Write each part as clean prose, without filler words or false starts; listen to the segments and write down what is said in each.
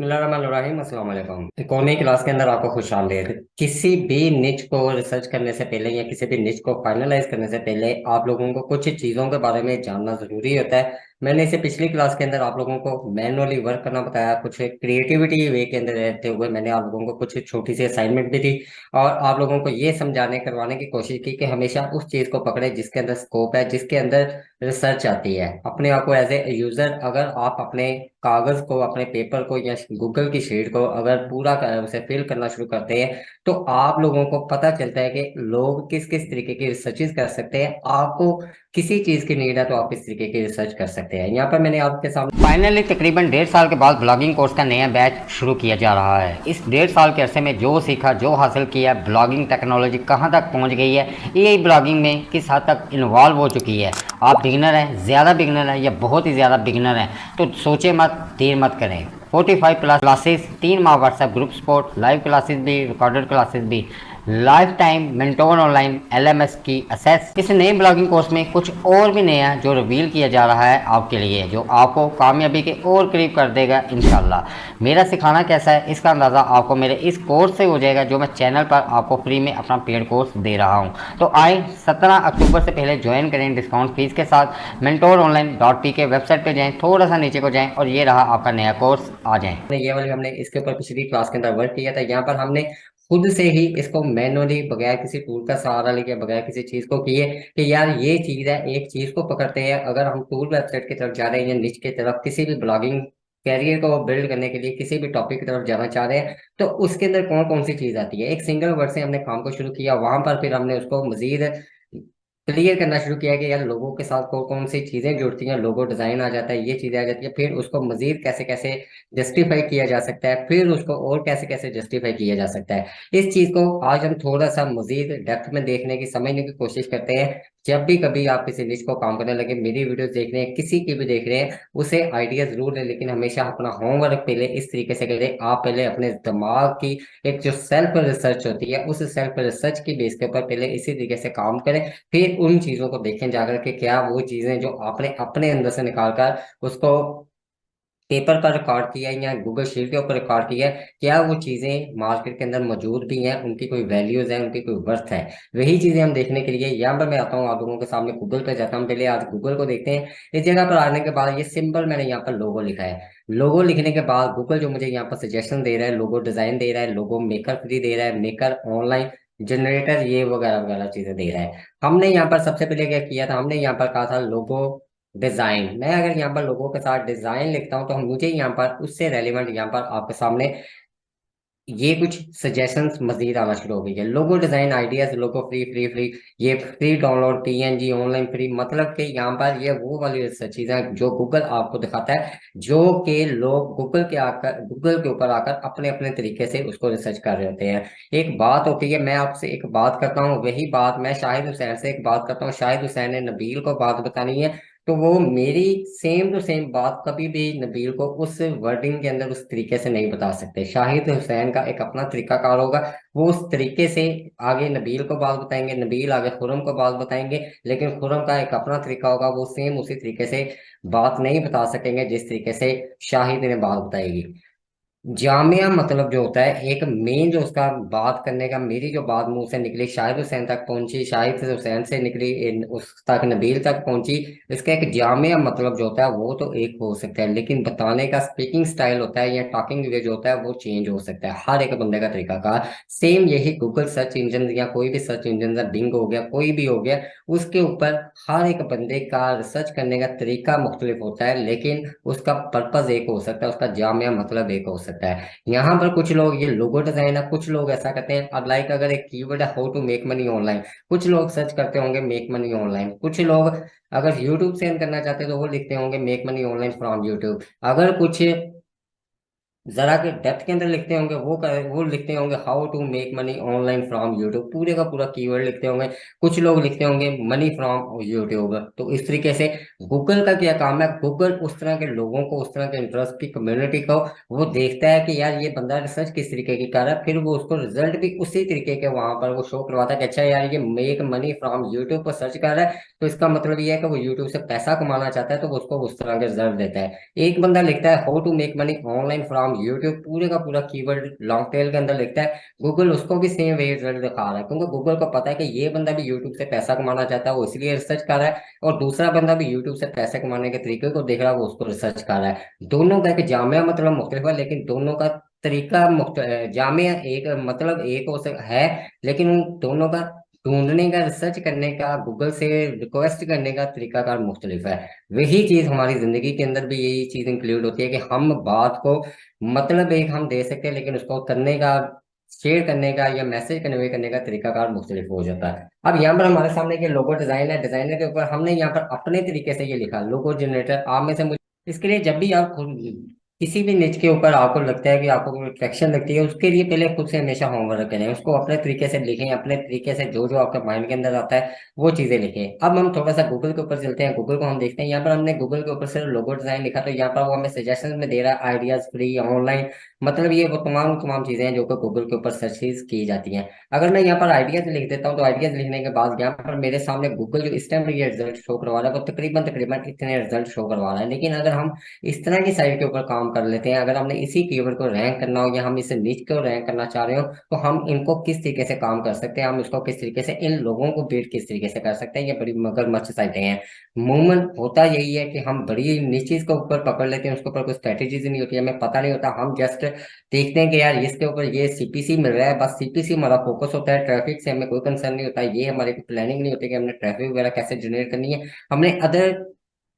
बिस्मिल्लाहिर्रहमानिर्रहीम, अस्सलाम वालेकुम। इकोनॉमी क्लास के अंदर आपको खुश आमदीद। किसी भी निच को रिसर्च करने से पहले या किसी भी निच को फाइनलाइज करने से पहले आप लोगों को कुछ चीज़ों के बारे में जानना ज़रूरी होता है। मैंने इसे पिछली क्लास के अंदर आप लोगों को मैनुअली वर्क करना बताया, कुछ क्रिएटिविटी वे के अंदर रहते हुए मैंने आप लोगों को कुछ छोटी सी असाइनमेंट भी दी और आप लोगों को ये समझाने करवाने की कोशिश की कि हमेशा उस चीज़ को पकड़े जिसके अंदर स्कोप है, जिसके अंदर रिसर्च आती है। अपने आप को एज ए यूजर, अगर आप अपने कागज को, अपने पेपर को या गूगल की शीट को अगर पूरा उसे फिल करना शुरू करते हैं तो आप लोगों को पता चलता है कि लोग किस किस तरीके की रिसर्चेज कर सकते हैं। आपको किसी चीज की नीड है तो आप इस तरीके की रिसर्च कर सकते हैं। यहाँ पर मैंने आपके सामने फाइनली तकरीबन 1.5 साल के बाद ब्लॉगिंग कोर्स का नया बैच शुरू किया जा रहा है। इस 1.5 साल के अरसे में जो सीखा, जो हासिल किया, ब्लॉगिंग टेक्नोलॉजी कहाँ तक पहुँच गई है, यही ब्लॉगिंग में किस हद तक इन्वॉल्व हो चुकी है। आप बिगिनर हैं, ज़्यादा बिगिनर हैं या बहुत ही ज़्यादा बिगिनर हैं तो सोचे मत, देर मत करें। 45+ क्लासेस, 3 माह WhatsApp group support, live classes भी, रिकॉर्डेड क्लासेस भी, life time mentor online LMS की असेस। इस नए ब्लॉगिंग कोर्स में कुछ और भी नया जो रिवील किया जा रहा है आपके लिए, जो आपको कामयाबी के और करीब कर देगा इंशाल्लाह। मेरा सिखाना कैसा है इसका अंदाज़ा आपको मेरे इस कोर्स से हो जाएगा, जो मैं चैनल पर आपको फ्री में अपना पेड कोर्स दे रहा हूँ। तो आए 17 अक्टूबर से पहले ज्वाइन करें डिस्काउंट फीस के साथ। mentoronline.pk वेबसाइट पे जाएं, थोड़ा सा नीचे को जाएं और ये रहा आपका नया कोर्स, आ जाएं। ये वाली हमने इसके ऊपर पिछली क्लास के अंदर वर्क किया था। यहाँ पर हमने खुद से ही इसको मैनुअली, बगैर किसी टूल का सहारा लेके, बगैर किसी चीज को किए कि यार ये चीज है, एक चीज को पकड़ते हैं। अगर हम टूल वेबसाइट की तरफ जा रहे हैं या निच की तरफ, किसी भी ब्लॉगिंग कैरियर को बिल्ड करने के लिए किसी भी टॉपिक की तरफ जाना चाह रहे हैं तो उसके अंदर कौन कौन सी चीज आती है। एक सिंगल वर्ड से हमने काम को शुरू किया, वहां पर फिर हमने उसको मजीद क्लियर करना शुरू किया कि यार लोगों के साथ कौन कौन सी चीजें जुड़ती हैं। लोगो डिजाइन आ जाता है, ये चीजें आ जाती है, फिर उसको मजीद कैसे कैसे जस्टिफाई किया जा सकता है, फिर उसको और कैसे कैसे जस्टिफाई किया जा सकता है। इस चीज को आज हम थोड़ा सा मजीद डेप्थ में देखने की, समझने की कोशिश करते हैं। जब भी कभी आप किसी निश को काम करने लगे, मेरी वीडियोस देख रहे हैं, किसी की भी देख रहे हैं, उसे आइडिया जरूर लें, लेकिन हमेशा अपना होमवर्क पहले इस तरीके से करें। आप पहले अपने दिमाग की एक जो सेल्फ रिसर्च होती है, उस सेल्फ रिसर्च की बेस के ऊपर पहले इसी तरीके से काम करें। फिर उन चीजों को देखें जाकर के क्या वो चीजें जो आपने अपने अंदर से निकाल कर उसको पेपर पर रिकॉर्ड किया है या गूगल शीट के ऊपर रिकॉर्ड किया है, क्या वो चीजें मार्केट के अंदर मौजूद भी हैं, उनकी कोई वैल्यूज है, उनकी कोई वर्थ है। वही चीजें हम देखने के लिए यहाँ पर मैं आता हूँ, आप लोगों के सामने गूगल पे जाता हूँ। पहले आज गूगल को देखते हैं। इस जगह पर आने के बाद ये सिंपल मैंने यहाँ पर लोगो लिखा है। लोगो लिखने के बाद गूगल जो मुझे यहाँ पर सजेशन दे रहा है, लोगो डिजाइन दे रहा है, लोगो मेकर फ्री दे रहा है, मेकर ऑनलाइन जनरेटर ये वगैरह वगैरह चीजें दे रहा है। हमने यहाँ पर सबसे पहले क्या किया था, हमने यहाँ पर कहा था लोगो डिजाइन। मैं अगर यहाँ पर लोगों के साथ डिजाइन लिखता हूँ तो मुझे यहाँ पर उससे रेलिवेंट यहाँ पर आपके सामने ये कुछ सजेशंस मजीद आना शुरू हो गई है। लोगो डिजाइन आइडियाज, लोगो फ्री फ्री फ्री, ये free download, PNG online free, मतलब कि यहाँ पर ये वो वाली चीजें जो गूगल आपको दिखाता है, जो कि लोग गूगल के ऊपर आकर अपने अपने तरीके से उसको रिसर्च कर रहे होते हैं। एक बात होती है, मैं आपसे एक बात करता हूँ, वही बात मैं शाहिद हुसैन से एक बात करता हूँ, शाहिद हुसैन ने नबील को बात बतानी है तो वो मेरी सेम टू सेम बात कभी भी नबील को उस वर्डिंग के अंदर उस तरीके से नहीं बता सकते। शाहिद हुसैन का एक अपना तरीकाकार होगा, वो उस तरीके से आगे नबील को बात बताएंगे, नबील आगे खुरम को बात बताएंगे, लेकिन खुरम का एक अपना तरीका होगा, वो सेम उसी तरीके से बात नहीं बता सकेंगे जिस तरीके से शाहिद ने बात बताएगी। जामिया मतलब जो होता है, एक मेन जो उसका बात करने का, मेरी जो बात मुंह से निकली शाहिद हुसैन तक पहुंची, शाहिद से हुसैन से निकली उस तक नबील तक पहुंची, इसका एक जामिया मतलब जो होता है वो तो एक हो सकता है, लेकिन बताने का स्पीकिंग स्टाइल होता है या टॉकिंग वे जो होता है वो चेंज हो सकता है हर एक बंदे का तरीका का। सेम यही गूगल सर्च इंजन या कोई भी सर्च इंजन है, बिंग हो गया, कोई भी हो गया, उसके ऊपर हर एक बंदे का रिसर्च करने का तरीका मुख्तलिफ होता है, लेकिन उसका पर्पज एक हो सकता है, उसका जामिया मतलब एक हो सकता है। यहाँ पर कुछ लोग ये लोगो डिजाइन है, कुछ लोग ऐसा करते हैं। अब लाइक अगर एक कीवर्ड है how to make money online, कुछ लोग सर्च करते होंगे मेक मनी ऑनलाइन। कुछ लोग अगर यूट्यूब से करना चाहते हैं तो वो लिखते होंगे make money online from YouTube. अगर कुछ जरा के डेप्थ के अंदर लिखते होंगे वो लिखते होंगे how to make money online from YouTube, पूरे का पूरा कीवर्ड लिखते होंगे। कुछ लोग लिखते होंगे मनी फ्रॉम यूट्यूब। तो इस तरीके से गूगल का क्या काम है, गूगल उस तरह के लोगों को, उस तरह के इंटरेस्ट की कम्युनिटी को वो देखता है कि यार ये बंदा रिसर्च किस तरीके की कर रहा है, फिर वो उसको रिजल्ट भी उसी तरीके के वहां पर वो शो करवाता है कि अच्छा यार ये मेक मनी फ्रॉम यूट्यूब पर सर्च कर रहा है तो इसका मतलब ये है कि वो यूट्यूब से पैसा कमाना चाहता है, तो वो उसको उस तरह के रिजल्ट देता है। एक बंदा लिखता है how to make money online from हम यूट्यूब पूरे का पूरा कीवर्ड लॉन्ग टेल के अंदर लिखता है, गूगल उसको भी सेम वे रिजल्ट दिखा रहा है, क्योंकि गूगल को पता है कि ये बंदा भी यूट्यूब से पैसा कमाना चाहता है, वो इसलिए रिसर्च कर रहा है, और दूसरा बंदा भी यूट्यूब से पैसे कमाने के तरीके को देख रहा है, वो उसको रिसर्च कर रहा है। दोनों का एक जामिया मतलब मुख्तलिफ है, लेकिन दोनों का तरीका जामिया एक मतलब एक हो है, लेकिन उन दोनों का ढूंढने का, रिसर्च करने का, गूगल से रिक्वेस्ट करने का तरीकाकार मुख्तलिफ है। वही चीज हमारी जिंदगी के अंदर भी यही चीज इंक्लूड होती है कि हम बात को मतलब एक हम दे सकते हैं, लेकिन उसको करने का, शेयर करने का या मैसेज कन्वे करने का तरीकाकार मुख्तलिफ हो जाता है। अब यहाँ पर हमारे सामने ये लोगो डिजाइन है, डिजाइनर के ऊपर हमने यहाँ पर अपने तरीके से ये लिखा लोगो जनरेटर। आप में से मुझे इसके लिए जब भी आप किसी भी निच के ऊपर आपको लगता है कि आपको कोई अट्रैक्शन लगती है, उसके लिए पहले खुद से हमेशा होमवर्क करें, उसको अपने तरीके से लिखें, अपने तरीके से जो जो आपके माइंड के अंदर आता है वो चीजें लिखें। अब हम थोड़ा सा गूगल के ऊपर चलते हैं, गूगल को हम देखते हैं। यहाँ पर हमने गूगल के ऊपर सिर्फ लोगो डिजाइन लिखा, तो यहाँ पर वो हमें सजेशन में दे रहा है आइडियाज फ्री ऑनलाइन, मतलब ये वो तमाम तमाम चीजें हैं जो कि गूगल के ऊपर सर्चेज की जाती हैं। अगर मैं यहाँ पर आइडियाज लिख देता हूँ, तो आइडियाज लिखने के बाद यहाँ पर मेरे सामने गूगल जो इस टाइम ये रिजल्ट शो करवा रहा है वो तकरीबन तकरीबन इतने रिजल्ट शो करवा रहा है। लेकिन अगर हम इस तरह की साइट के ऊपर काम कर लेते हैं, अगर हमने इसी कीवर्ड को रैंक करना हो या हम इसे नीच को रैंक करना चाह रहे हो, तो हम इनको किस तरीके से काम कर सकते हैं, हम इसको किस तरीके से, इन लोगों को बीट किस तरीके से कर सकते हैं। ये बड़ी मगरमच्छ साइटें हैं। मूवमेंट होता यही है कि हम बड़ी नीचीज को ऊपर पकड़ लेते हैं, उसके ऊपर कोई स्ट्रेटेजीज नहीं होती, हमें पता नहीं होता, हम जस्ट देखते हैं कि यार इसके ऊपर ये सीपीसी मिल रहा है, बस सीपीसी हमारा फोकस होता है, ट्रैफिक से हमें कोई कंसर्न नहीं होता, ये हमारी प्लानिंग नहीं होती कि हमने ट्रैफिक वगैरह कैसे जनरेट करनी है, हमने अदर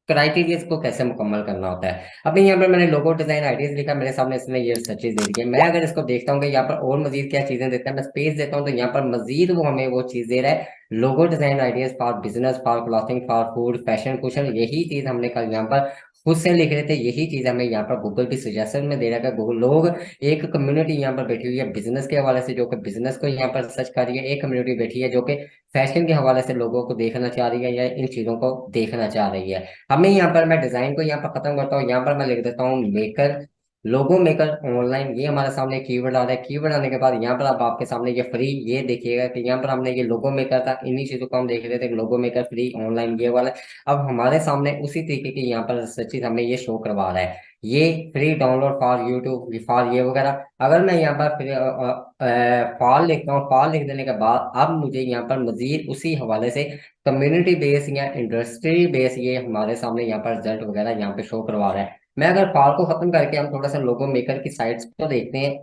क्राइटेरिया को कैसे मुकम्मल करना होता है। अभी यहाँ पर मैंने लोगो डिजाइन आइडियाज लिखा, मेरे सामने इसने ये सर्चेज दे दी है। मैं अगर इसको देखता हूँ कि यहाँ पर और मजीद क्या चीजें देता है, मैं स्पेस देता हूँ, तो यहाँ पर मजीद वो हमें वो चीज दे रहा है, logo design ideas for business, for clothing, for food, fashion, cushion. यही चीज हमने कल यहाँ पर खुद से लिख रहे थे, यही चीज हमें यहाँ पर गूगल भी सजेशन में दे रहा है। गूगल लोग, एक कम्युनिटी यहाँ पर बैठी हुई है बिजनेस के हवाले से, जो कि बिजनेस को यहाँ पर सर्च कर रही है, एक कम्युनिटी बैठी है जो कि फैशन के हवाले से लोगों को देखना चाह रही है या इन चीजों को देखना चाह रही है। हमें यहाँ पर, मैं डिजाइन को यहाँ पर खत्म करता हूँ, यहाँ पर मैं लिख देता हूँ मेकर, लोगो मेकर ऑनलाइन। ये हमारे सामने कीवर्ड आ रहा है। कीवर्ड आने के बाद यहाँ पर अब आपके सामने ये फ्री, ये देखिएगा कि यहाँ पर हमने ये लोगो मेकर था, इन्हीं चीजों को हम देख रहे थे, लोगो मेकर फ्री ऑनलाइन ये वाला। अब हमारे सामने उसी तरीके की यहाँ पर चीज हमें ये शो करवा रहा है, ये free download for YouTube for ये वगैरह। अगर मैं यहाँ पर फॉल लिखता हूँ, फॉल लिख देने के बाद अब मुझे यहाँ पर मजीद उसी हवाले से कम्युनिटी बेस या इंडस्ट्री बेस ये हमारे सामने यहाँ पर रिजल्ट वगैरह यहाँ पे शो करवा रहा है। मैं अगर फॉल को खत्म करके हम थोड़ा सा लोगो मेकर की साइट्स को देखते हैं,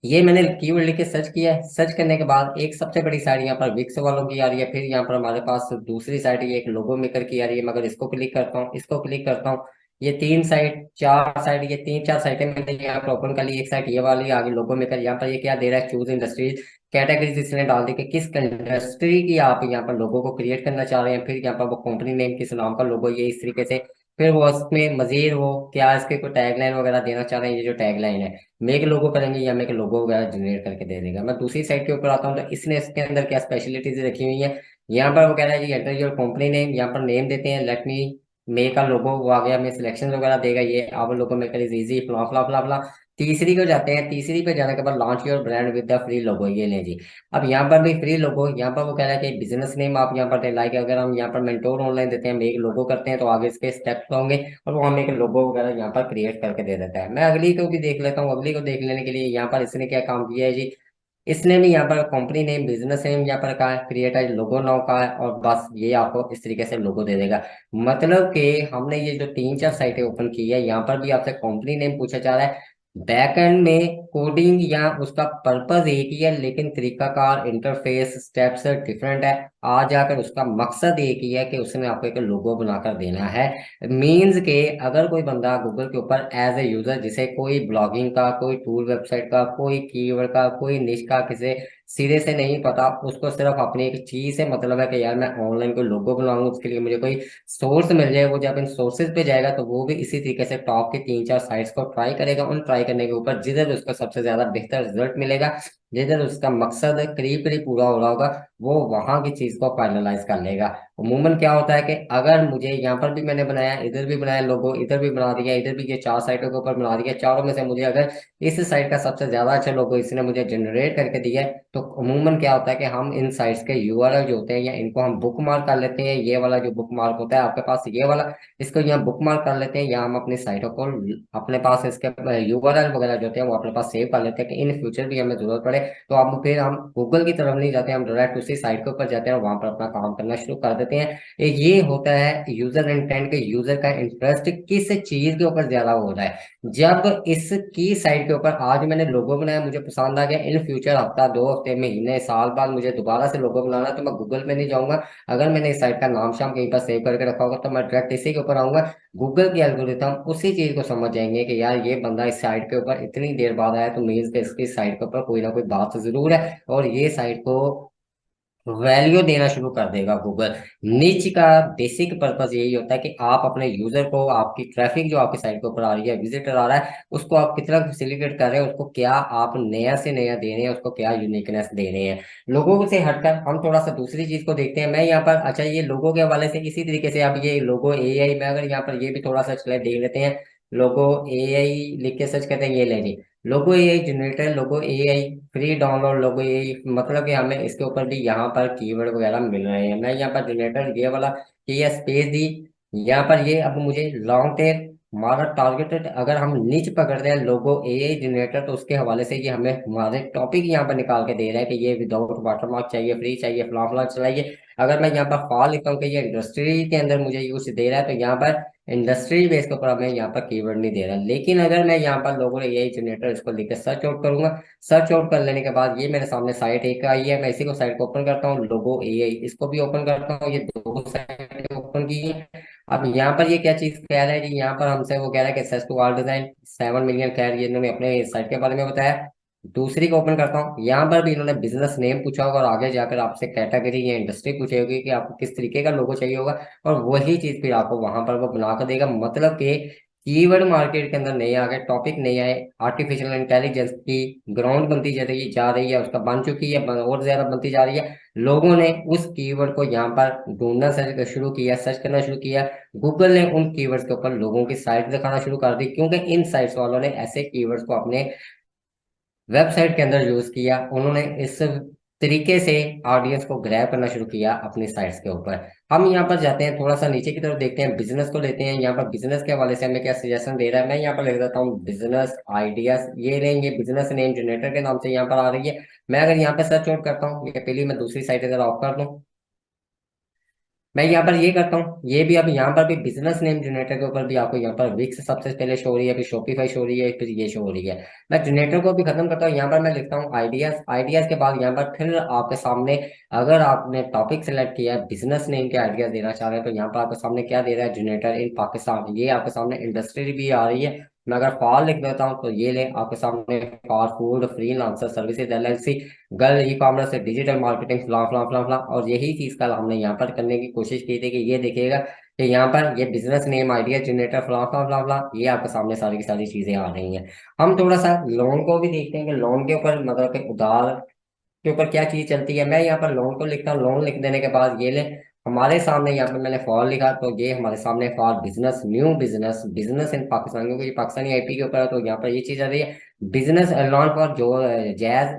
ये मैंने कीवर्ड लिख के सर्च किया है। सर्च करने के बाद एक सबसे बड़ी साइट यहाँ पर विक्स वालों की आ रही है, फिर यहाँ पर हमारे पास दूसरी साइट ये एक लोगो मेकर की आ रही है। मगर इसको क्लिक करता हूँ, इसको क्लिक करता हूँ, ये तीन साइट, चार साइट, ये तीन चार साइटें मैंने यहाँ पर ओपन कर ली। एक साइट ये वाली आगे लोगो मेकर, यहाँ पर ये क्या दे रहा है, चूज इंडस्ट्रीज कैटेगरीज इसने डाल दी कि किस इंडस्ट्री की आप यहाँ पर लोगो को क्रिएट करना चाह रहे हैं, फिर यहाँ पर वो कंपनी नेम किस नाम का लोगो, ये इस तरीके से। फिर वो उसमें मजीद वो क्या इसके कोई टैगलाइन वगैरह देना चाह रहे हैं, ये जो टैगलाइन है मेक लोगो करेंगे या मेक लोगो वगैरह जनरेट करके दे देगा। मैं दूसरी साइड के ऊपर आता हूँ, तो इसने इसके अंदर क्या स्पेशलिटीज रखी हुई है। यहाँ पर वो कह रहा है जी एंटर योर कंपनी नेम, यहाँ पर नेम देते हैं, लेट मी मेक का लोगो, वो आ गया, मैं सिलेक्शन वगैरह देगा, ये our logo maker is easy फ्ला फ्ला फ्ला फ्ला। तीसरी को जाते हैं, तीसरी पे जाने के बाद launch your brand with the free logo, ये लें जी। अब यहाँ पर भी फ्री लोगो, यहाँ पर वो कह रहा है कि बिजनेस नेम आप यहाँ पर लाइक, अगर हम यहाँ पर मेंटोर ऑनलाइन देते हैं, मेक लोगो करते हैं, तो आगे इसके स्टेप्स होंगे और वो हमें एक लोगो वगैरह यहाँ पर क्रिएट करके दे देता है। मैं अगली को भी देख लेता हूँ। अगली को देख लेने के लिए यहाँ पर इसने क्या काम किया है जी, इसने भी यहाँ पर कंपनी नेम, बिजनेस नेम यहाँ पर कहा है, क्रिएट एज लोगो नाउ का है, और बस ये आपको इस तरीके से लोगो दे देगा। मतलब कि हमने ये जो तीन चार साइटें ओपन की है, यहाँ पर भी आपसे कंपनी नेम पूछा जा रहा है, बैक एंड में कोडिंग या उसका पर्पस एक ही है, लेकिन तरीकाकार, इंटरफेस, स्टेप्स डिफरेंट है। आ जाकर उसका मकसद एक ही है कि उसने आपको एक लोगो बनाकर देना है। मींस के अगर कोई बंदा गूगल के ऊपर एज ए यूजर, जिसे कोई ब्लॉगिंग का, कोई टूल वेबसाइट का, कोई कीवर्ड का, कोई निश का किसी सिरे से नहीं पता, उसको सिर्फ अपनी एक चीज से मतलब है कि यार मैं ऑनलाइन कोई लोगो बनाऊंगा, उसके लिए मुझे कोई सोर्स मिल जाए, वो जब इन सोर्सेज पे जाएगा तो वो भी इसी तरीके से टॉप के तीन चार साइट्स को ट्राई करेगा। उन ट्राई करने के ऊपर जिधर भी उसको सबसे ज्यादा बेहतर रिजल्ट मिलेगा, जिधर उसका मकसद करीब करीब पूरा हो रहा होगा, वो वहां की चीज को फाइनलाइज कर लेगा। अमूमन क्या होता है कि अगर मुझे यहाँ पर भी मैंने बनाया, इधर भी बनाया लोगो, इधर भी बना दिया, इधर भी, ये चार साइटों के ऊपर बना दिया, चारों में से मुझे अगर इस साइट का सबसे ज्यादा अच्छा लोगो इसने मुझे जनरेट करके दिया है, तो अमूमन क्या होता है कि हम इन साइट्स के यूआरएल जो होते हैं, या इनको हम बुक मार्क कर लेते हैं। ये वाला जो बुक मार्क होता है आपके पास, ये वाला, इसको यहाँ बुक मार्क कर लेते हैं, या हम अपनी साइटों को अपने पास इसके यूआरएल वगैरह जो होते हैं वो अपने पास सेव कर लेते हैं, कि इन फ्यूचर भी हमें जरूरत पड़े तो अब फिर हम गूगल की तरफ नहीं जाते, हम डायरेक्ट उसी साइट के ऊपर जाते हैं और वहां पर अपना काम करना शुरू कर देते हैं। ये होता है यूजर इंटेंट के, यूजर का इंटरेस्ट किस चीज के ऊपर ज्यादा हो रहा है। जब इसकी साइट के ऊपर आज मैंने लोगो बनाया, मुझे पसंद आ गया, इन फ्यूचर हफ्ता, 2 हफ्ते, महीने, साल बाद मुझे दोबारा से लोगो बनाना है, तो मैं गूगल पे नहीं जाऊंगा। अगर मैंने इस साइट का नाम शाम कहीं पर सेव करके रखा होगा तो मैं डायरेक्ट इसी के ऊपर आऊंगा। गूगल की एल्गोरिथम उसी चीज को समझ जाएंगे कि यार ये बंदा इस साइट के ऊपर इतनी देर बाद आया, तो मीन्स के इसकी साइट के ऊपर कोई ना कोई बात जरूर है, और ये साइट को वैल्यू देना शुरू कर देगा गूगल। नीच का बेसिक पर्पस यही होता है कि आप अपने यूजर को, आपकी ट्रैफिक जो आपकी साइट के ऊपर आ रही है, विजिटर आ रहा है, उसको आप कितना फैसिलिटेट कर रहे हैं, उसको क्या आप नया से नया दे रहे हैं, उसको क्या यूनिकनेस दे रहे हैं। लोगों से हटकर हम थोड़ा सा दूसरी चीज को देखते हैं। मैं यहाँ पर, अच्छा, ये लोगों के हवाले से इसी तरीके से अब ये लोगो एआई, मैं अगर यहाँ पर ये भी थोड़ा सा चले देख लेते हैं। लोगो एआई लिख के सर्च करते हैं, ये लेंगे लोगो एआई जनरेटर, लोगो एआई फ्री डाउनलोड, लोगो एआई, मतलब कि हमें इसके ऊपर भी यहाँ पर कीवर्ड वगैरह मिल रहे हैं। मैं यहाँ पर जनरेटर ये वाला ये स्पेस दी, यहाँ पर ये अब मुझे लॉन्ग टेल हमारा टारगेटेड, अगर हम नीच पकड़ते हैं लोगो एआई जनरेटर, तो उसके हवाले से ये हमें हमारे टॉपिक यहाँ पर निकाल के दे रहा है कि ये विदाउट वाटरमार्क चाहिए, फ्री चाहिए, फलां फलां चाहिए। अगर मैं यहाँ पर फॉल लिखता हूँ कि ये इंडस्ट्री के अंदर मुझे यूज दे रहा है, तो यहाँ पर इंडस्ट्री बेस के ऊपर हमें यहाँ पर कीवर्ड नहीं दे रहा। लेकिन अगर मैं यहाँ पर लोगों एआई जनरेटर इसको लिख सर्च आउट करूंगा, सर्च आउट कर लेने के बाद ये मेरे सामने साइट एक आई है, मैं इसी को साइट को ओपन करता हूँ, लोगो एआई इसको भी ओपन करता हूँ, ये दो साइट ओपन की है। अब यहाँ पर ये क्या चीज कह रहा है जी, यहाँ पर हमसे वो कह रहा है कि access to all design 7 million, खैर ये इन्होंने अपने साइट के बारे में बताया। दूसरी को ओपन करता हूँ, यहाँ पर भी इन्होंने बिजनेस नेम पूछा होगा, और आगे जाकर आपसे कैटेगरी या इंडस्ट्री पूछी होगी कि आपको किस तरीके का लोगो चाहिए होगा, और वही चीज फिर आपको वहां पर वो बना कर देगा। मतलब कि कीवर्ड मार्केट के अंदर नहीं आ गए, टॉपिक नहीं आए, आर्टिफिशियल इंटेलिजेंस की ग्राउंड बनती जा रही है, उसका बन चुकी है, और ज्यादा बनती जा रही है। लोगों ने उस कीवर्ड को यहाँ पर ढूंढना सर्च शुरू किया, सर्च करना शुरू किया। गूगल ने उन कीवर्ड्स के ऊपर लोगों की साइट दिखाना शुरू कर दी, क्योंकि इन साइट्स वालों ने ऐसे कीवर्ड्स को अपने वेबसाइट के अंदर यूज किया। उन्होंने इस तरीके से ऑडियंस को ग्रैब करना शुरू किया अपनी साइट्स के ऊपर। हम यहाँ पर जाते हैं, थोड़ा सा नीचे की तरफ देखते हैं, बिजनेस को लेते हैं। यहाँ पर बिजनेस के हवाले से हमें क्या सजेशन दे रहा है, मैं यहाँ पर लिख देता हूँ बिजनेस आइडियाज, ये रहेंगे बिजनेस नेम जनरेटर के नाम से यहाँ पर आ रही है। मैं अगर यहाँ पे सर्च आउट करता हूँ, ये पहली मैं दूसरी साइट अगर ऑफ कर दूँ, मैं यहाँ पर ये करता हूँ, ये भी अब यहाँ पर भी बिजनेस नेम जनरेटर के ऊपर भी आपको यहाँ पर विक्स सबसे पहले शो हो रही है, फिर शॉपिफाई शो हो रही है, फिर ये शो हो रही है। मैं जनरेटर को भी खत्म करता हूँ, यहाँ पर मैं लिखता हूँ आइडियाज, आइडियाज के बाद यहाँ पर फिर आपके सामने, अगर आपने टॉपिक सेलेक्ट किया है, बिजनेस नेम के आइडियाज देना चाह रहे हैं, तो यहाँ पर आपके सामने क्या दे रहा है, जनरेटर इन पाकिस्तान, ये आपके सामने इंडस्ट्री भी आ रही है। मैं अगर फॉर लिख देता हूँ तो ये ले आपके सामने, for food, freelancer services LLC, girl e commerce, digital marketing, फलां फलां फलां फलां। और यही चीज कल हमने यहाँ पर करने की कोशिश की थी कि ये देखिएगा कि यहाँ पर ये बिजनेस नेम आइडिया जनरेटर फलां फलां फलां फलां, ये आपके सामने सारी की सारी चीजें आ रही हैं। हम थोड़ा सा लोन को भी देखते हैं कि लोन के ऊपर, मतलब कि उधार के ऊपर क्या चीज चलती है। मैं यहाँ पर लोन को लिखता हूँ, लोन लिख देने के बाद ये ले हमारे सामने, यहाँ पे मैंने फॉर लिखा तो ये हमारे सामने for business, new business, business in Pakistan, क्योंकि ये पाकिस्तानी आईपी के ऊपर है, तो यहाँ पर ये चीज आ रही है। बिजनेस लोन फॉर जो जैज,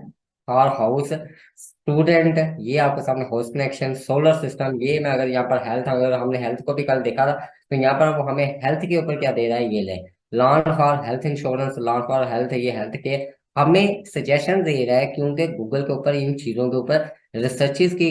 और हाउस स्टूडेंट, ये आपके सामने हाउस कनेक्शन, सोलर सिस्टम, ये मैं अगर यहाँ पर हेल्थ, अगर हमने हेल्थ को भी कल देखा था, तो यहाँ पर वो हमें हेल्थ के ऊपर क्या दे रहा है, ये ले lawn for health insurance, lawn for health, ये हेल्थ के हमें सजेशन दे रहा है, क्योंकि गूगल के ऊपर इन चीजों के ऊपर रिसर्चेज की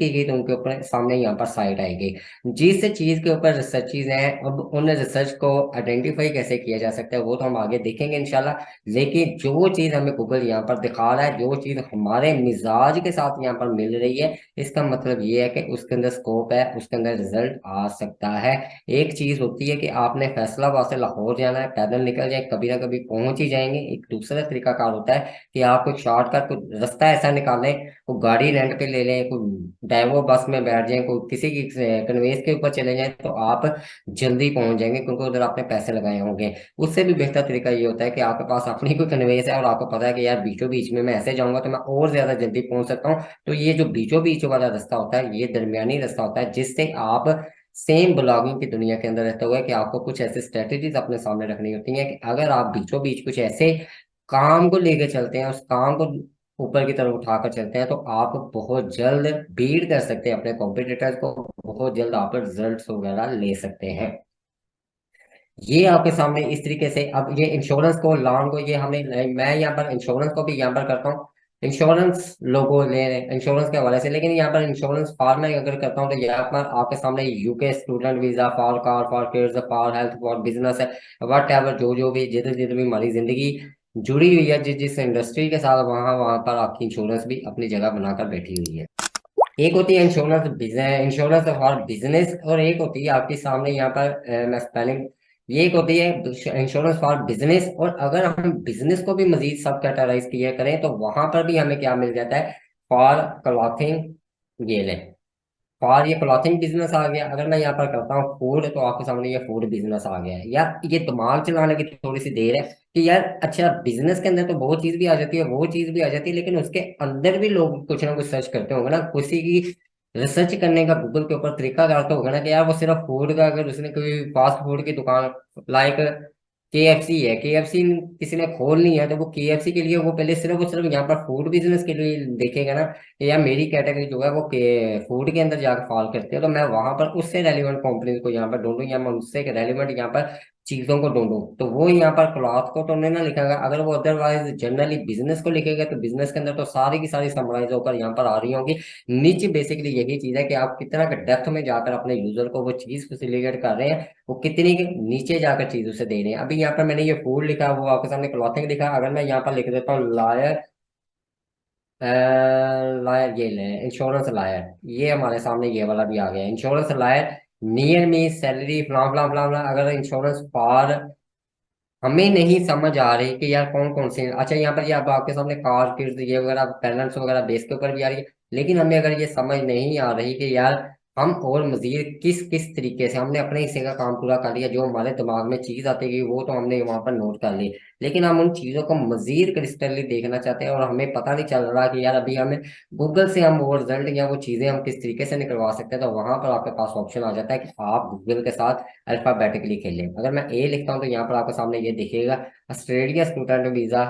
गई, तो उनके ऊपर सामने यहाँ पर साइट आएगी। जिस चीज के ऊपर रिसर्चेज हैं, अब उन रिसर्च को आइडेंटिफाई कैसे किया जा सकता है वो तो हम आगे देखेंगे इंशाल्लाह। लेकिन जो चीज हमें गूगल यहाँ पर दिखा रहा है, जो चीज हमारे मिजाज के साथ यहाँ पर मिल रही है, इसका मतलब ये है कि उसके अंदर स्कोप है, उसके अंदर रिजल्ट आ सकता है। एक चीज होती है कि आपने फैसलाबाद से लाहौर जाना है, पैदल निकल जाए, कभी ना कभी पहुंच ही जाएंगे। एक दूसरा तरीकाकार होता है कि आप कोई शॉर्टकट, कोई रास्ता ऐसा निकालें, वो गाड़ी रेंट पे ले लें, कोई डाइवो बस में बैठ जाएं, कोई किसी की कन्वेंस के ऊपर चले जाएं, तो आप जल्दी पहुंच जाएंगे क्योंकि उधर आपने पैसे लगाए होंगे। उससे भी बेहतर तरीका ये होता है कि आपके पास अपनी कोई कन्वेंस है और आपको पता है कि यार बीचों बीच में मैं ऐसे जाऊंगा तो मैं और ज्यादा जल्दी पहुंच सकता हूँ। तो ये जो बीचों बीच वाला रास्ता होता है, ये दरमियानी रास्ता होता है, जिससे आप सेम ब्लॉगिंग की दुनिया के अंदर रहते हुए कि आपको कुछ ऐसे स्ट्रेटेजीज अपने सामने रखनी होती हैं कि अगर आप बीचों बीच कुछ ऐसे काम को लेके चलते हैं, उस काम को ऊपर की तरफ उठाकर चलते हैं, तो आप बहुत जल्द बीट कर सकते हैं अपने कॉम्पिटिटर्स को, बहुत जल्द आप रिजल्ट्स वगैरह ले सकते हैं। ये आपके सामने इस तरीके से, अब ये इंश्योरेंस को लॉन्ग को ये हमने, मैं यहाँ पर इंश्योरेंस को भी यहाँ पर करता हूँ। इंश्योरेंस लोगों ले इंश्योरेंस के हवाले से, लेकिन यहाँ पर इंश्योरेंस फॉर मैं अगर करता हूँ तो यहाँ पर आपके सामने UK student visa, for car, for kids, for health, for business है, वट एवर, जो जो भी जिधर जिधर भी हमारी जिंदगी जुड़ी हुई है, जिस जिस इंडस्ट्री के साथ, वहां वहां पर आपकी इंश्योरेंस भी अपनी जगह बनाकर बैठी हुई है। एक होती है insurance business, insurance for business, और एक होती है आपके सामने यहाँ पर मैं स्पेलिंग, ये एक होती है इंश्योरेंस फॉर बिजनेस। और अगर हम बिजनेस को भी मजीद सब कैटेगराइज किया करें तो वहां पर भी हमें क्या मिल जाता है, फॉर क्लॉथिंग, ये ले, और ये क्लॉथिंग बिजनेस आ गया। अगर मैं यहाँ पर करता हूँ फूड, तो आपके सामने ये फूड बिजनेस आ गया है। यार ये दिमाग चलाने की थोड़ी सी देर है कि यार अच्छा, बिजनेस के अंदर तो वो चीज भी आ जाती है, वो चीज भी आ जाती है, लेकिन उसके अंदर भी लोग कुछ ना कुछ सर्च करते होंगे ना, किसी की रिसर्च करने का गूगल के ऊपर तरीका कार तो होगा ना कि यार वो सिर्फ फूड का, अगर उसने कोई फास्ट फूड की दुकान लाइक केएफसी है, केएफसी किसी ने खोलनी है, तो वो केएफसी के लिए वो पहले सिर्फ यहाँ पर फूड बिजनेस के लिए देखेगा ना कि यार मेरी कैटेगरी जो है वो फूड के अंदर जाकर फॉल करती है, तो मैं वहां पर उससे रेलिवेंट कंपनी को यहाँ पर ढूंढूं, या मैं उससे रेलिवेंट यहाँ पर चीजों को ढूंढूं। तो वो यहाँ पर क्लॉथ को तो उन्होंने ना लिखेगा, अगर वो अदरवाइज जनरली बिजनेस को लिखेगा तो बिजनेस के अंदर तो सारी की सारी समराइज होकर यहाँ पर आ रही होंगी। नीचे बेसिकली यही चीज है कि आप कितना डेप्थ में जाकर अपने यूजर को वो चीज फैसिलिटेट कर रहे हैं, वो कितनी के नीचे जाकर चीज उसे दे रहे हैं। अभी यहाँ पर मैंने ये फूड लिखा, वो आपके सामने क्लॉथिंग लिखा, अगर मैं यहाँ पर लिख देता हूँ लायर, लायर ये ले, इंश्योरेंस लायर, ये हमारे सामने ये वाला भी आ गया insurance lawyer. Near me salary फ्लाम फ्लाम फ्लाम, अगर इंश्योरेंस फॉर, हमें नहीं समझ आ रही कि यार कौन कौन से, अच्छा यहाँ पर ये अब आपके सामने कार किड्स ये वगैरह पेरेंट्स वगैरह बेस के ऊपर भी आ रही है, लेकिन हमें अगर ये समझ नहीं आ रही कि यार हम और मजीद किस किस तरीके से, हमने अपने हिस्से का काम पूरा कर लिया, जो हमारे दिमाग में चीज आती है वो तो हमने वहां पर नोट कर ली, लेकिन हम उन चीजों को मजीद क्रिस्टली देखना चाहते हैं और हमें पता नहीं चल रहा कि यार अभी हमें गूगल से हम वो रिजल्ट या वो चीजें हम किस तरीके से निकलवा सकते हैं। तो वहां पर आपके पास ऑप्शन आ जाता है कि आप गूगल के साथ अल्फाबेटिकली खेलें। अगर मैं ए लिखता हूँ तो यहाँ पर आपके सामने ये दिखेगा, Australia student visa,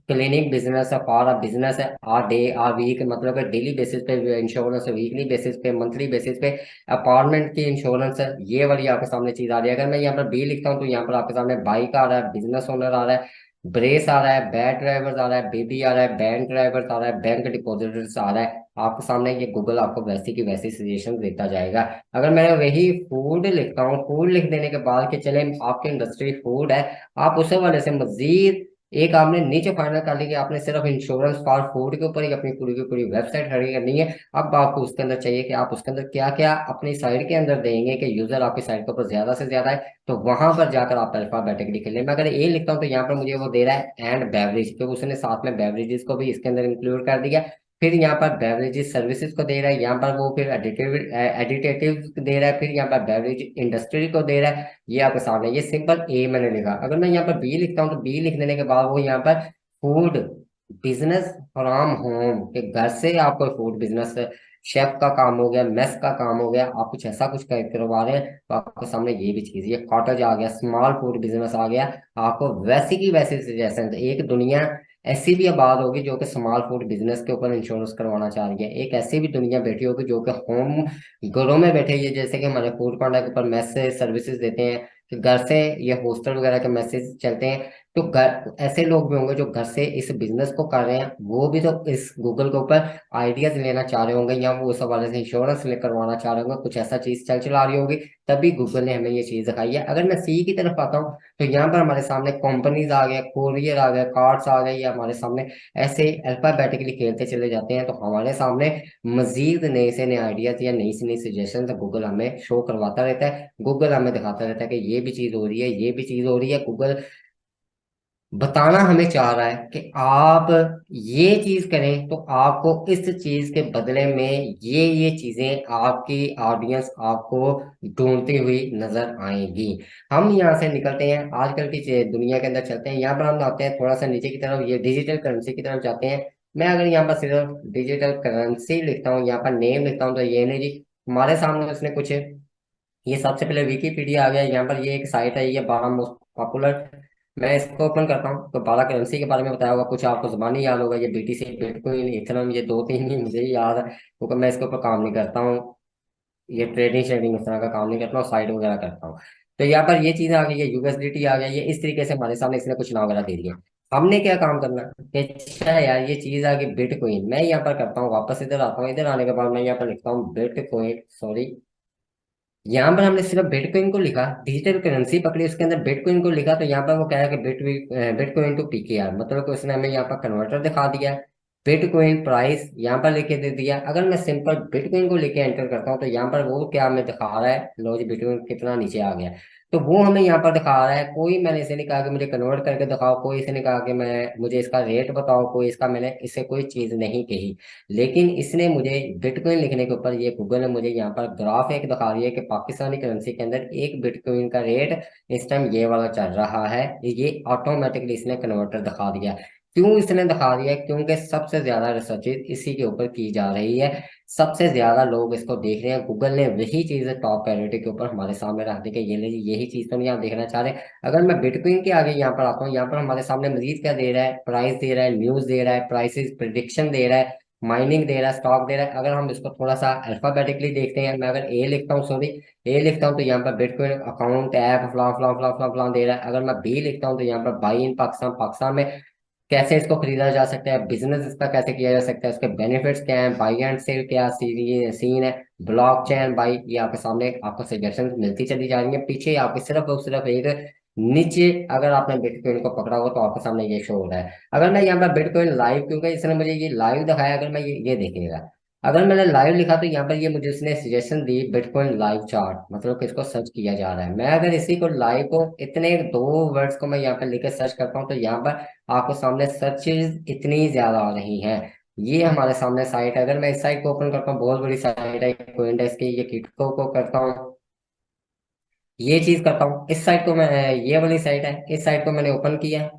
clinic business है, फॉर अ बिजनेस है, आ डे आ वीक, मतलब डेली बेसिस पे इंश्योरेंस है, वीकली बेसिस पे, मंथली बेसिस पे अपार्टमेंट की इंश्योरेंस है, ये वाली आपके सामने चीज आ रही है। अगर मैं यहाँ पर बी लिखता हूँ तो यहाँ पर आपके सामने बाइक आ रहा है, बिजनेस ओनर आ रहा है, ब्रेस आ रहा है, बैड ड्राइवर्स आ रहा है, बेबी आ रहा है, बैंक ड्राइवर्स आ रहा है, बैंक डिपॉजिटर्स आ रहा है। आपके सामने ये गूगल आपको वैसी की वैसी सजेशन देता जाएगा। अगर मैं वही फूड लिखता हूँ, फूड लिख देने के बाद के चले आपकी इंडस्ट्री फूड है, आप उस वाले से मजीद एक आपने नीचे फाइनल कर ली कि आपने सिर्फ इंश्योरेंस फॉर फूड के ऊपर ही अपनी पूरी की पूरी वेबसाइट खड़ी करनी है। अब आपको उसके अंदर चाहिए कि आप उसके अंदर क्या क्या अपनी साइट के अंदर देंगे कि यूजर आपकी साइट के ऊपर ज्यादा से ज्यादा है, तो वहां पर जाकर आप अल्फाबेटिकली खेलें। मैं अगर ए लिखता हूँ तो यहाँ पर मुझे वो दे रहा है एंड बेवरेज, तो उसने साथ में बेवरेजेस को भी इसके अंदर इंक्लूड कर दिया। फिर यहाँ पर बेवरेजेस सर्विसेज को दे रहा है, यहाँ पर वो फिर एडिटेटिव दे रहा है, फिर यहाँ पर बेवरेज इंडस्ट्री को दे रहा है। ये आपके सामने ये सिंपल ए मैंने लिखा। अगर मैं यहाँ पर बी लिखता हूँ तो बी लिख देने के बाद वो यहाँ पर फूड बिजनेस फ्रॉम होम, के घर से आपको फूड बिजनेस, शेफ का काम हो गया, मेस का काम हो गया, आप कुछ ऐसा कुछ करवा रहे हैं तो आपके सामने ये भी चीज, ये कॉटेज आ गया, स्मॉल फूड बिजनेस आ गया। आपको वैसी की वैसी सजेशन, एक दुनिया ऐसी भी आबाद होगी जो कि स्मॉल फूड बिजनेस के ऊपर इंश्योरेंस करवाना चाह रही है, एक ऐसी भी दुनिया बैठी होगी जो कि होम, घरों में बैठे ये, जैसे कि हमारे फूड पांडा के ऊपर मैसेज सर्विसेज देते हैं कि घर से ये हॉस्टल वगैरह के मैसेज चलते हैं, तो घर ऐसे लोग भी होंगे जो घर से इस बिजनेस को कर रहे हैं, वो भी तो इस गूगल के ऊपर आइडियाज लेना चाह रहे होंगे, या वो उस हवाले से इंश्योरेंस ले करवाना चाह रहे होंगे, कुछ ऐसा चीज चल चला रही होगी, तभी गूगल ने हमें ये चीज दिखाई है। अगर मैं सी की तरफ आता हूँ तो यहाँ पर हमारे सामने कंपनीज आ गए, कोरियर आ गए, कार्ड्स आ गए, या हमारे सामने ऐसे अल्फाबेटिकली खेलते चले जाते हैं, तो हमारे सामने मजीद नए से नए आइडियाज या नई से नई सजेशन गूगल हमें शो करवाता रहता है। गूगल हमें दिखाता रहता है कि ये भी चीज हो रही है, ये भी चीज हो रही है। गूगल बताना हमें चाह रहा है कि आप ये चीज करें तो आपको इस चीज के बदले में ये चीजें आपकी ऑडियंस आपको ढूंढती हुई नजर आएंगी। हम यहाँ से निकलते हैं, आजकल की दुनिया के अंदर चलते हैं, यहाँ पर हम आते हैं थोड़ा सा नीचे की तरफ, ये डिजिटल करेंसी की तरफ जाते हैं। मैं अगर यहाँ पर सिर्फ डिजिटल करेंसी लिखता हूँ, यहाँ पर नेम लिखता हूँ, तो ये नहीं जी, हमारे सामने उसने कुछ, ये सबसे पहले विकीपीडिया आ गया। यहाँ पर ये एक साइट है, ये 12 मोस्ट पॉपुलर। मैं इसको ओपन करता हूँ तो 12 करेंसी के बारे में बताया होगा, कुछ आपको जुबानी याद होगा, ये बीटीसी, बिटकॉइन, इथेरियम, ये दो तीन ही मुझे ही याद है क्योंकि मैं इसके ऊपर काम नहीं करता हूँ। ये ट्रेडिंग शेडिंग इस तरह का काम नहीं करता हूँ, साइट वगैरह करता हूँ। तो यहाँ पर ये चीजें आ गई, ये यूएसडीटी आ गया, ये इस तरीके से हमारे सामने इसने कुछ नाम वगैरह दे दिए। हमने क्या काम करना कि अच्छा यार ये चीज आ गई बिटकॉइन, मैं यहाँ पर करता हूँ, वापस इधर आता हूँ, इधर आने के बाद मैं यहाँ पर लिखता हूँ बिटकॉइन, सॉरी, यहाँ पर हमने सिर्फ बिटकॉइन को लिखा, डिजिटल करेंसी पकड़ी, उसके अंदर बिटकॉइन को लिखा, तो यहाँ पर वो कह रहा है कि बिटकॉइन टू पीकेआर, मतलब कि उसने हमें यहाँ पर कन्वर्टर दिखा दिया। बिटकॉइन प्राइस यहाँ पर लेके दे दिया। अगर मैं सिंपल बिटकॉइन को लेके एंटर करता हूँ तो यहाँ पर वो क्या हमें दिखा रहा है, लो जी बिटकॉइन कितना नीचे आ गया। तो वो हमें यहाँ पर दिखा रहा है, कोई मैंने इसे नहीं कहा कि मुझे कन्वर्ट करके दिखाओ, कोई इसे नहीं कहा कि मैं मुझे इसका रेट बताओ, कोई इसका, मैंने इससे कोई चीज नहीं कही। लेकिन इसने मुझे बिटकॉइन लिखने के ऊपर, ये गूगल ने मुझे यहाँ पर ग्राफ एक दिखा दिया कि पाकिस्तानी करेंसी के अंदर एक बिटकॉइन का रेट इस टाइम ये वाला चल रहा है। ये ऑटोमेटिकली इसने कन्वर्टर दिखा दिया। क्यों इसने दिखा दिया? क्योंकि सबसे ज्यादा रिसर्च इसी के ऊपर की जा रही है, सबसे ज्यादा लोग इसको देख रहे हैं। गूगल ने वही चीज टॉप प्रायोरिटी के ऊपर हमारे सामने रख दी कि ये ले जी, यही चीज तो नहीं आप देखना चाह रहे। अगर मैं बिटकॉइन के आगे यहाँ पर आता हूँ, यहाँ पर हमारे सामने मजीद क्या दे रहा है, प्राइस दे रहा है, न्यूज दे रहा है, प्राइसेस प्रिडिक्शन दे रहा है, माइनिंग दे रहा है, स्टॉक दे रहा है। अगर हम इसको थोड़ा सा अल्फाबेटिकली देखते हैं, मैं अगर ए लिखता हूँ, सॉरी, ए लिखता हूँ तो यहाँ पर बिटकॉइन अकाउंट ऐप फलां फलां फलां फलां फलां दे रहा है। अगर मैं बी लिखता हूँ तो यहाँ पर बाई इन पाकिस्तान, पाकिस्तान में कैसे इसको खरीदा जा सकता है, बिजनेस इसका कैसे किया जा सकता है, उसके बेनिफिट्स क्या है, बाई एंड सेल क्या सीन है, ब्लॉकचेन बाई, ये आपके सामने आपको सजेशन मिलती चली जा रही है। पीछे आपके सिर्फ और सिर्फ एक नीचे, अगर आपने बिटकॉइन को पकड़ा हो तो आपके सामने ये शो हो रहा है। अगर मैं यहाँ पर बिटकॉइन लाइव, क्योंकि इसने मुझे ये लाइव दिखाया, अगर मैं ये देखिएगा, अगर मैंने लाइव लिखा तो यहाँ पर ये मुझे इसने सजेशन दी बिटकॉइन लाइव चार्ट, मतलब कि इसको सर्च किया जा रहा है। मैं अगर इसी को लाइव को, इतने दो वर्ड्स को मैं यहाँ पर लिख सर्च करता हूँ तो यहाँ पर आपको सामने सर्चेज इतनी ज्यादा आ रही हैं। ये हमारे सामने साइट है, अगर मैं इस साइट को ओपन करता हूँ, बहुत बड़ी साइट है कोइनडेस्क की, ये किटको को करता हूँ, ये चीज करता हूँ, इस साइट को मैं, ये वाली साइट है, इस साइट को मैंने ओपन किया।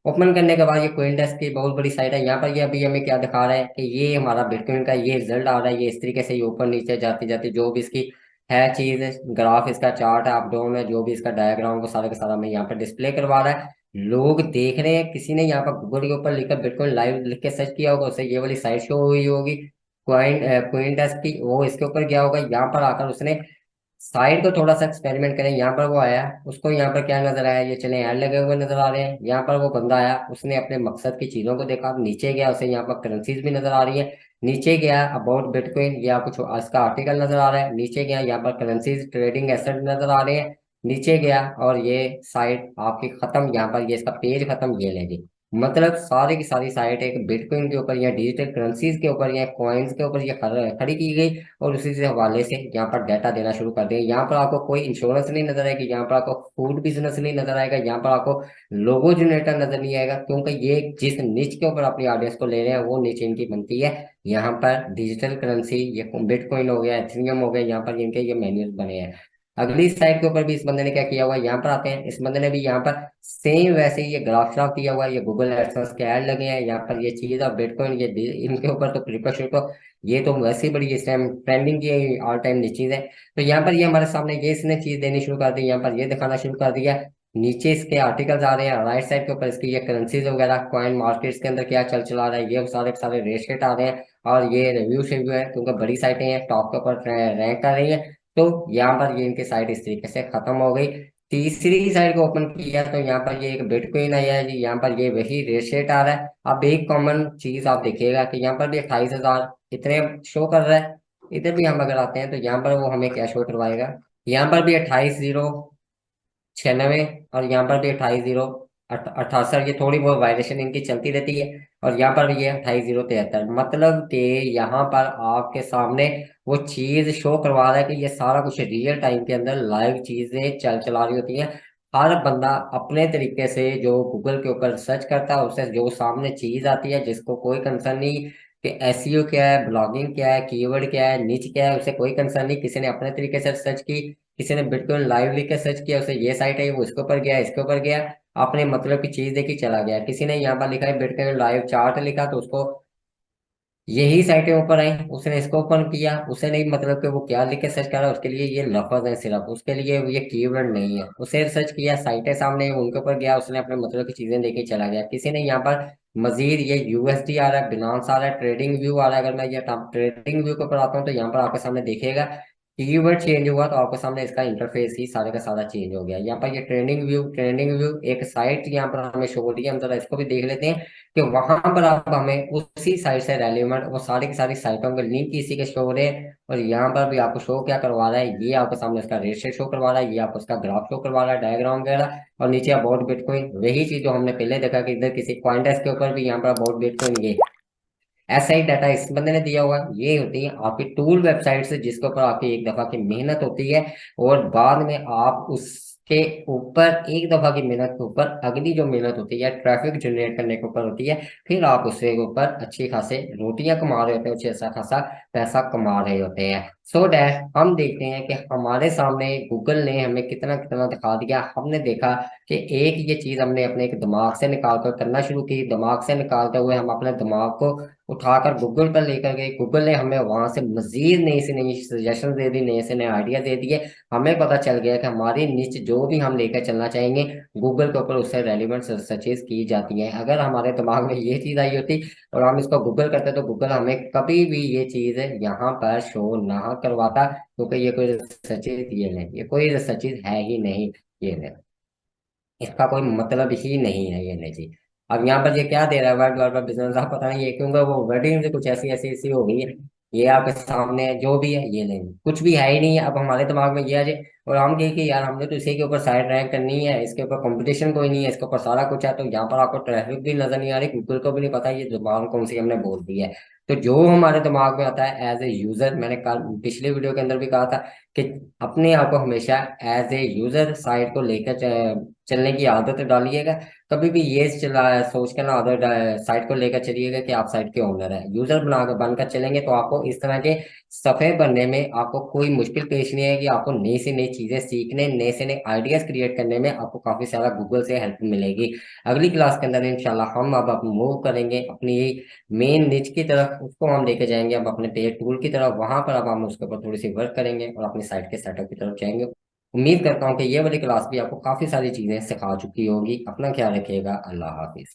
ओपन करने के बाद ये कोइनडेस्क की बहुत बड़ी साइट है, यहाँ पर ये अभी हमें क्या दिखा रहा है कि ये हमारा बिटकॉइन का ये रिजल्ट आ रहा है। ये इस तरीके से ये ऊपर नीचे जाती जाती जो भी इसकी है चीज, ग्राफ इसका, चार्ट है, अप डाउन है, जो भी इसका डायग्राम, वो सारा का सारा हमें यहाँ पर डिस्प्ले करवा रहा है। लोग देख रहे हैं, किसी ने यहाँ पर गूगल के ऊपर लिखकर बिटकॉइन लाइव लिख के सर्च किया होगा, उससे ये वाली साइट शो हुई होगी क्वाइन कोइनडेस्क की, वो इसके ऊपर गया होगा, यहाँ पर आकर उसने साइड को थोड़ा सा एक्सपेरिमेंट करें, यहाँ पर वो आया, उसको यहाँ पर क्या नजर आया, ये चले ऐड लगे हुए नजर आ रहे हैं। यहाँ पर वो बंदा आया, उसने अपने मकसद की चीजों को देखा, नीचे गया, उसे यहाँ पर करेंसीज भी नजर आ रही है। नीचे गया अबाउट बिटकॉइन, या कुछ इसका आर्टिकल नजर आ रहा है। नीचे गया, यहाँ पर करेंसीज ट्रेडिंग एसेट नजर आ रहे हैं। नीचे गया और ये साइट आपकी खत्म, यहाँ पर ये इसका पेज खत्म, ये लेगी। मतलब सारी की सारी साइट एक बिटकॉइन के ऊपर या डिजिटल करेंसीज के ऊपर या कॉइन्स के ऊपर ये खड़ी की गई, और उसी से हवाले से यहाँ पर डाटा देना शुरू कर दिया। यहाँ पर आपको कोई इंश्योरेंस नहीं नजर आएगी, यहाँ पर आपको फूड बिजनेस नहीं नजर आएगा, यहाँ पर आपको लोगो जनरेटर नजर नहीं आएगा, क्योंकि ये जिस निच के ऊपर अपनी ऑडियंस को ले रहे हैं वो निच इनकी बनती है। यहाँ पर डिजिटल करेंसी, ये बिटकॉइन हो गया, एथेरियम हो गया, यहाँ पर इनके ये मेन्यूज बने हैं। अगली साइड के ऊपर भी इस बंदे ने क्या किया हुआ है, यहाँ पर आते हैं, इस बंदे ने भी यहाँ पर सेम वैसे ही ये ग्राफ श्राफ दिया हुआ है, ये गूगल एडसेंस के ऐड लगे हैं, यहाँ पर ये चीज और बिटकॉइन, ये इनके ऊपर तो क्रिप्टो शिप्टो, ये तो वैसे ही बड़ी इस टाइम ट्रेंडिंग की ऑल टाइम चीज है। तो यहाँ पर ये हमारे सामने ये इसने चीज देनी शुरू कर दी, यहाँ पर ये दिखाना शुरू कर दिया। नीचे इसके आर्टिकल्स आ रहे हैं, राइट साइड के ऊपर इसकी ये करेंसीज वगैरह, कॉइन मार्केट्स के अंदर क्या चल चला रहा है, ये सारे के सारे रेट शेट आ रहे हैं। और ये रिव्यू शिव्यू है, क्योंकि बड़ी साइटें हैं, टॉप के ऊपर रैंक कर रही है। तो यहाँ पर ये इनकी साइट इस तरीके से खत्म हो गई। तीसरी साइड को ओपन किया तो यहाँ पर ये एक बिटकॉइन आया है जी, यहाँ पर ये वही रेट शेट आ रहा है। अब एक कॉमन चीज आप देखिएगा कि यहाँ पर भी 28,000 इतने शो कर रहा है। इधर भी हम अगर आते हैं तो यहाँ पर वो हमें क्या शो करवाएगा, यहाँ पर भी 28,096, और यहाँ पर भी 28,068, ये थोड़ी बहुत वायलेशन इनकी चलती रहती है। और यहाँ पर भी ये 28,073, मतलब कि यहाँ पर आपके सामने वो चीज शो करवा रहा है कि ये सारा कुछ रियल टाइम के अंदर लाइव चीजें चल चला रही होती हैं। हर बंदा अपने तरीके से जो गूगल के ऊपर सर्च करता है, उससे जो सामने चीज आती है, जिसको कोई कंसर्न नहीं कि एसईओ क्या है, ब्लॉगिंग क्या है, कीवर्ड क्या है, निच क्या है, उसे कोई कंसर्न नहीं। किसी ने अपने तरीके से सर्च की, किसी ने बिटकॉइन लाइव लिख के सर्च किया, उसे ये साइट है, वो इसके ऊपर गया, इसके ऊपर गया, अपने मतलब की चीज देखी चला गया। किसी ने यहाँ पर लिखा है बिटकॉइन लाइव चार्ट लिखा, तो उसको यही साइटें ऊपर आई, उसने इसको ओपन किया। उसे नहीं मतलब कि वो क्या लिख के सर्च कर रहा है, उसके लिए ये लफ्ज है सिर्फ, उसके लिए ये कीवर्ड नहीं है। उसे सर्च किया, साइटें सामने उनके ऊपर गया, उसने अपने मतलब की चीजें देखी चला गया। किसी ने यहाँ पर मजीद ये यूएसडी आ रहा है, बिनांस आ रहा है, ट्रेडिंग व्यू आ रहा है। अगर मैं ये ट्रेडिंग व्यू के ऊपर आता हूँ तो यहाँ पर आपके सामने देखिएगा कीवर्ड चेंज हुआ, तो आपके सामने इसका इंटरफेस ही सारे का सारा चेंज हो गया। यहाँ पर ये ट्रेंडिंग व्यू एक साइट यहाँ पर हमें शो हो रही है, हम जरा इसको भी देख लेते हैं कि वहां पर आप हमें उसी साइट से रेलिवेंट वो सारी की सारी साइटों के लिंक इसी के शो हो रहे हैं। और यहाँ पर भी आपको शो क्या करवा रहा है, ये आपके सामने उसका रेशियो शो करवा रहा है, ये आपको उसका ग्राफ शो करवा रहा है, डायग्राम वगैरह। और नीचे अबाउट बिटकॉइन, वही चीज जो हमने पहले देखा कि इधर किसी कॉइनडेस्क के ऊपर भी यहाँ पर अबाउट बिटकॉइन, ये ऐसा ही डाटा इस बंदे ने दिया हुआ है। ये होती है आपकी टूल वेबसाइट से, जिसके ऊपर आपकी एक दफा की मेहनत होती है, और बाद में आप उसके ऊपर एक दफा की मेहनत के ऊपर अगली जो मेहनत होती है ट्रैफिक जनरेट करने के ऊपर होती है, फिर आप उसके ऊपर अच्छी खासे रोटियां कमा रहे होते हैं, अच्छा खासा पैसा कमा रहे होते हैं। सो डैट हम देखते हैं कि हमारे सामने गूगल ने हमें कितना कितना दिखा दिया। हमने देखा कि एक ये चीज हमने अपने एक दिमाग से निकाल कर करना शुरू की, दिमाग से निकालते हुए हम अपने दिमाग को उठाकर गूगल पर लेकर गए। गूगल ने हमें वहां से मजीद नई से नई सजेशन दे दी, नए से नए आइडिया दे दिए। हमें पता चल गया कि हमारी निच जो भी हम लेकर चलना चाहेंगे, गूगल के ऊपर उससे रेलिवेंट सर्चेस की जाती हैं। अगर हमारे दिमाग में ये चीज आई होती और हम इसको गूगल करते, तो गूगल हमें कभी भी ये चीज यहाँ पर शो ना करवाता, क्योंकि ये कोई रिसर्चेज ये नहीं, ये कोई रिसर्चेज है ही नहीं। ये नहीं, इसका कोई मतलब ही नहीं है ये नहीं जी। अब यहाँ पर ये क्या दे रहा है, वर्ड वर्ड बिजनेस, आप पता नहीं ये क्योंकि वो वर्डिंग से कुछ ऐसी ऐसी ऐसी हो गई है। ये आपके सामने जो भी है ये नहीं, कुछ भी है ही नहीं है। अब हमारे दिमाग में ये आ जाए और हम कहें कि यार हमने तो इसी के ऊपर साइड रैंक करनी है, इसके ऊपर कंपटीशन कोई नहीं है, इसके ऊपर सारा कुछ है, तो यहाँ पर आपको ट्रैफिक भी नजर नहीं आ रही, गूगल को भी नहीं पता ये जुबान कौन सी हमने बोल दी है। तो जो हमारे दिमाग में आता है एज ए यूजर, मैंने कल पिछले वीडियो के अंदर भी कहा था कि अपने आप को हमेशा एज ए यूजर साइट को लेकर चलने की आदत डालिएगा। कभी भी ये चला सोच कर ना आदत साइट को लेकर चलिएगा कि आप साइट के ओनर है। यूजर बनाकर बनकर चलेंगे तो आपको इस तरह के सफे बनने में आपको कोई मुश्किल पेश नहीं आएगी। आपको नई से नई चीजें सीखने, नए से नए आइडियाज क्रिएट करने में आपको काफी सारा गूगल से हेल्प मिलेगी। अगली क्लास के अंदर इंशाल्लाह हम अब मूव करेंगे अपनी मेन निच की तरफ, उसको हम लेके जाएंगे अब अपने पे टूल की तरफ। वहां पर अब हम उसके ऊपर थोड़ी सी वर्क करेंगे और अपनी साइट के सेटअप की तरफ जाएंगे। उम्मीद करता हूँ कि ये वाली क्लास भी आपको काफी सारी चीजें सिखा चुकी होगी। अपना ख्याल रखिएगा। अल्लाह हाफिज।